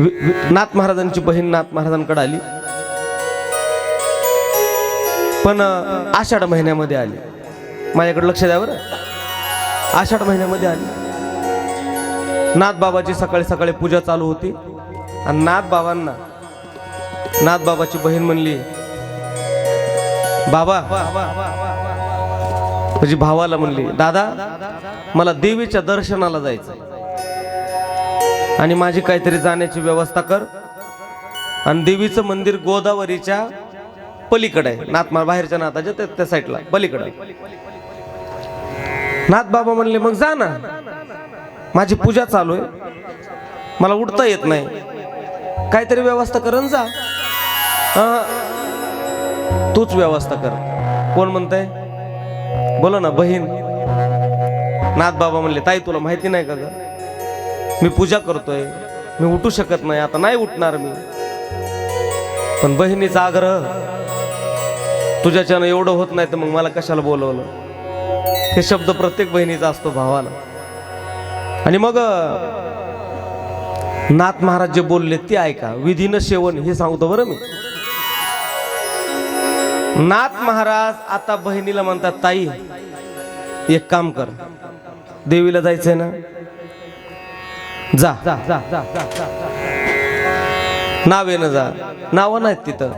नाथ महाराजांची बहीण नाथ महाराजांकडे आली, पण आषाढ महिन्यामध्ये आली. माझ्याकडे लक्ष द्या बरं. आषाढ महिन्यामध्ये आली. नाथ बाबाची सकाळी सकाळी पूजा चालू होती आणि नाथ बाबाची बहीण म्हणली, बाबा म्हणजे भावाला म्हणली, दादा मला देवीच्या दर्शनाला जायचं आणि माझी काहीतरी जाण्याची व्यवस्था कर. आणि देवीचं मंदिर गोदावरीच्या पलीकडे आहे, बाहेरच्या नाथाच्या त्या साईडला पलीकडे. नाथ बाबा म्हणले, मग जा ना, माझी पूजा चालू आहे, मला उठता येत नाही, काहीतरी व्यवस्था कर जा. तूच व्यवस्था कर. कोण म्हणताय? बोला ना, बहीण. नाथ बाबा म्हणले, ताई तुला माहिती नाही का ग, मी पूजा करतोय, मी उठू शकत नाही, आता नाही उठणार मी, पण बहिणीचा आग्रह तुझ्याच्यानं एवढं होत नाही तर मग मला कशाला बोलवलं. हे शब्द प्रत्येक बहिणीचा असतो भावाला. आणि मग नाथ महाराज जे बोलले ते ऐका. विधीनं सेवन हे सांगतो बरं मी. नाथ महाराज आता बहिणीला म्हणतात, ताई एक काम कर, देवीला जायचंय ना, जा नावेनं जा. नावं नाहीत तिथं,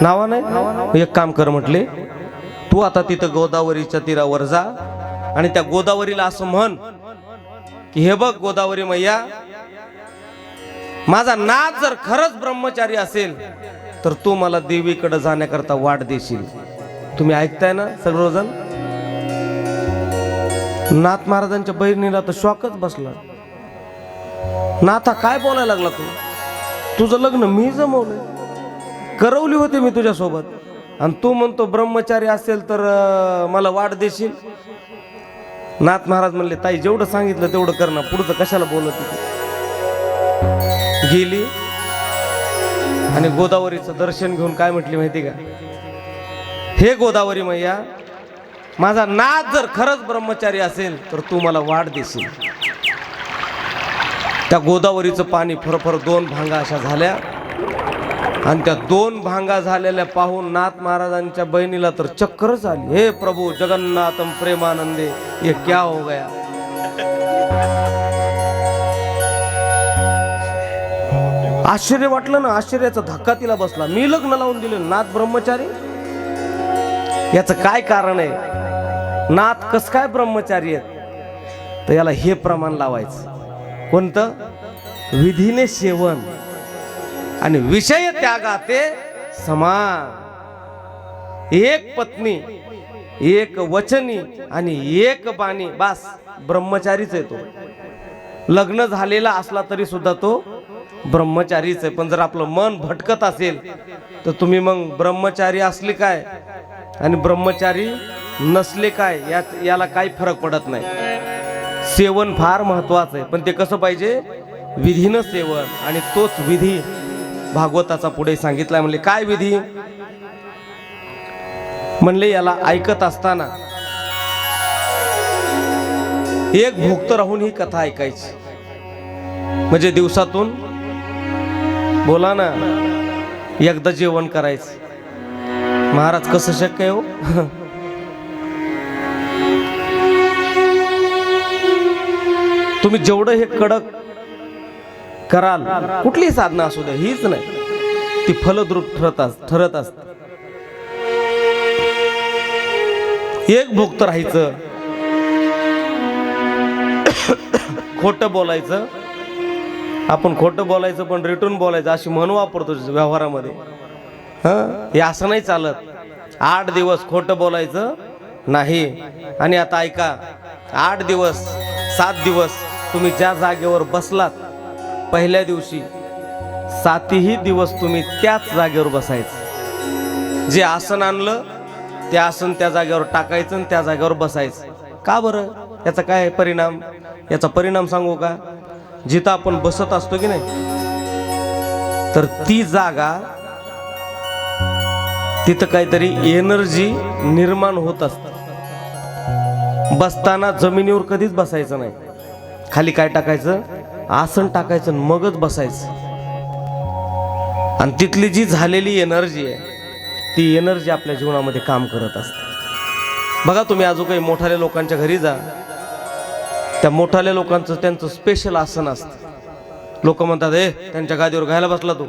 नावं नाही. एक काम कर म्हटले, तू आता तिथं गोदावरीच्या तीरावर जा आणि त्या गोदावरीला असं म्हण की, हे बघ गोदावरी मैया, माझा नाथ जर खरंच ब्रह्मचारी असेल तर तू मला देवीकडे जाण्याकरता वाट देशील. तुम्ही ऐकताय ना सर्वजण? नाथ महाराजांच्या बहिणीला तर शॉकच बसला. नाथा काय बोलायला लागला तू? तुझं लग्न मी जमवलंय, करवली होती मी तुझ्यासोबत, आणि तू म्हणतो ब्रह्मचारी असेल तर मला वाट देशील. नाथ महाराज म्हणले, ताई जेवढं सांगितलं तेवढं कर ना, पुढचं कशाला बोलत होती. गेली आणि गोदावरीचं दर्शन घेऊन काय म्हटली माहिती का? हे गोदावरी मैया, माझा नाथ जर खरंच ब्रह्मचारी असेल तर तू मला वाट देशील. त्या गोदावरीचं पाणी फरफर 2 भांगा अशा झाल्या आणि त्या 2 भांगा झालेल्या पाहून नाथ महाराजांच्या बहिणीला तर चक्करच आली. हे प्रभू जगन्नाथम प्रेमानंदे, ये क्या हो गया. आश्चर्य वाटलं ना, आश्चर्याचा धक्का तिला बसला. मी लग्न लावून दिलं, नाथ ब्रह्मचारी, याचं काय कारण आहे? नाथ कस काय ब्रह्मचारी आहेत? तर याला हे प्रमाण लावायचं. कोणतं? विधीने सेवन आणि विषय त्यागाते समान. एक पत्नी, एक वचनी आणि एक बाणी, बास ब्रह्मचारीच आहे तो. लग्न झालेला असला तरी सुद्धा तो ब्रह्मचारीच आहे. पण जर आपलं मन भटकत असेल तर तुम्ही मग ब्रह्मचारी असले काय आणि ब्रह्मचारी नसले काय याला काही फरक पडत नाही. सेवन फार महत्वाचं आहे, पण ते कसं पाहिजे? विधीनं सेवन. आणि तोच विधी भागवताचा पुढे सांगितलाय. म्हणले काय विधी? म्हणले याला ऐकत असताना एक भुक्त राहून ही कथा ऐकायची. म्हणजे दिवसातून बोला ना एकदा जेवण करायचं. महाराज कसं शक्य आहे हो? तुम्ही जेवढं हे कडक कराल, कुठलीही साधना असू द्या, हीच नाही, ती फलद्रूप ठरत असत. एक भुक्त राहायचं, खोटं बोलायचं. आपण खोटं बोलायचं पण रिटून बोलायचं अशी म्हण वापरतो व्यवहारामध्ये. हे असं नाही चालत. 8 दिवस खोटं बोलायचं नाही. आणि आता ऐका, 8 दिवस 7 दिवस तुम्ही ज्या जागेवर बसलात, पहिल्या दिवशी 7ही दिवस तुम्ही त्याच जागेवर बसायचं. जे आसन आणलं ते आसन त्या जागेवर टाकायचं आणि त्या जागेवर बसायचं. का बरं? याचा काय परिणाम? याचा परिणाम सांगू का? जिथं आपण बसत असतो की नाही, तर ती जागा, तिथं काहीतरी एनर्जी निर्माण होत असते. बसताना जमिनीवर कधीच बसायचं नाही. खाली काय टाकायचं? आसन टाकायचं आणि मगच बसायचं. आणि तिथली जी झालेली एनर्जी आहे ती एनर्जी आपल्या जीवनामध्ये काम करत असते. बघा तुम्ही अजून काही मोठाल्या लोकांच्या घरी जा, त्या मोठाल्या लोकांचं त्यांचं स्पेशल आसन असतं. लोक म्हणतात त्यांच्या गादीवर घ्यायला बसला तू,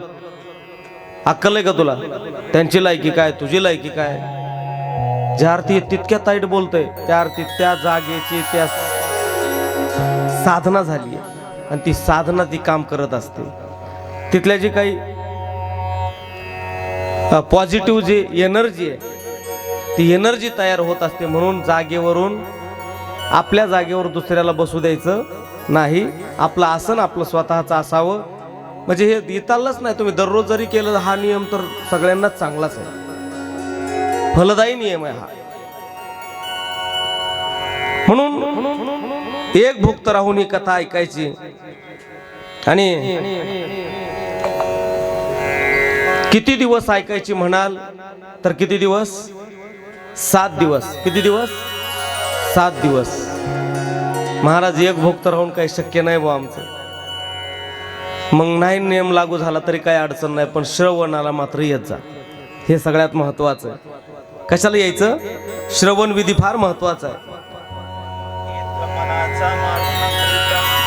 अक्कल आहे का तुला? त्यांची लायकी काय, तुझी लायकी काय? ज्या अर्थी तितक्या ताईट बोलतोय त्या अर्थी त्या जागेची त्या साधना झाली आणि ती साधना ती काम करत असते. तिथल्या जी काही पॉझिटिव्ह जी एनर्जी आहे ती एनर्जी तयार होत असते. म्हणून जागेवरून आपल्या जागेवर दुसऱ्याला बसू द्यायचं नाही. आपलं आसन आपलं स्वतःचं असावं. म्हणजे हे इतालच नाही, तुम्ही दररोज जरी केलं हा नियम तर सगळ्यांनाच चांगलाच आहे, फलदायी नियम आहे हा. म्हणून एक भुक्त राहून ही कथा ऐकायची. आणि किती दिवस ऐकायची म्हणाल तर किती दिवस? 7 दिवस. किती दिवस? 7 दिवस. महाराज एक भुक्त राहून काही शक्य नाही बुवा आमचं. मग नाही नियम लागू झाला तरी काही अडचण नाही, पण श्रवणाला मात्र येत जा, हे सगळ्यात महत्वाचं आहे. कशाला यायचं? श्रवण विधी फार महत्वाचा आहे.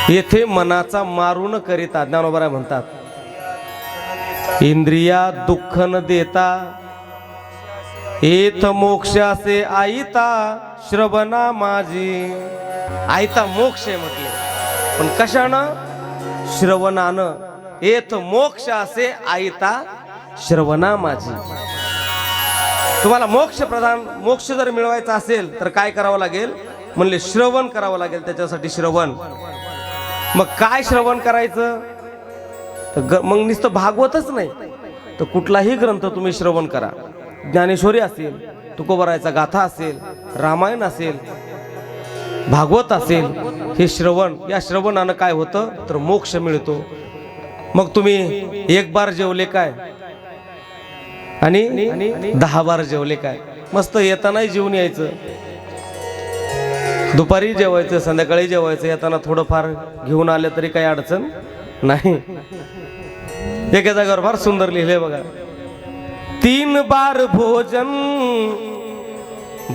येथे मनाचा मारू न करिता ज्ञानोबा म्हणतात, इंद्रिया दुःख न देता येथ मोक्षासे आईता श्रवणा माझी. आईता मोक्ष आहे म्हटले, पण कशानं? श्रवणानं. येथ मोक्ष असे आईता श्रवणा माझी. तुम्हाला मोक्ष प्रधान मोक्ष जर मिळवायचा असेल तर काय करावं लागेल? म्हणले श्रवण करावं लागेल. त्याच्यासाठी श्रवण. मग काय श्रवण करायचं? तर मग नुसतं भागवतच नाही तर कुठलाही ग्रंथ तुम्ही श्रवण करा. ज्ञानेश्वरी असेल, तुकोबारायचा गाथा असेल, रामायण असेल, भागवत असेल, हे श्रवण, या श्रवणानं काय होतं तर मोक्ष मिळतो. मग तुम्ही 1 बार जेवले काय आणि 10 बार जेवले काय? मस्त येतानाही जेवून यायचं, दुपारी जेवायचं, संध्याकाळी जेवायचं, येताना थोडंफार घेऊन आले तरी काही अडचण नाही. एका जागेवर फार सुंदर लिहिले बघा, 3 बार भोजन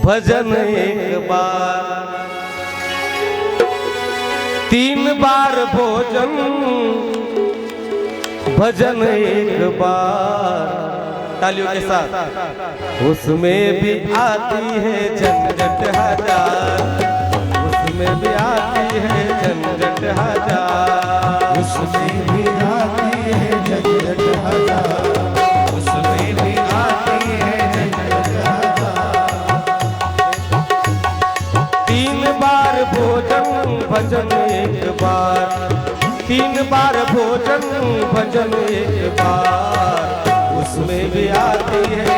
भजन 1 बार. 3 बार भोजन भजन 1 बार. तालियों के साथ. उसमें भी आती है झंझट हजार, उसमें भी आती है झंझट हजार, उसमें भी आती है झंझट हजार, उसमें भी आती है झंझट हजार. 3 बार भोजन भजन 1 बार. 3 बार भोजन भजन 1 बार. उसमें भी आती है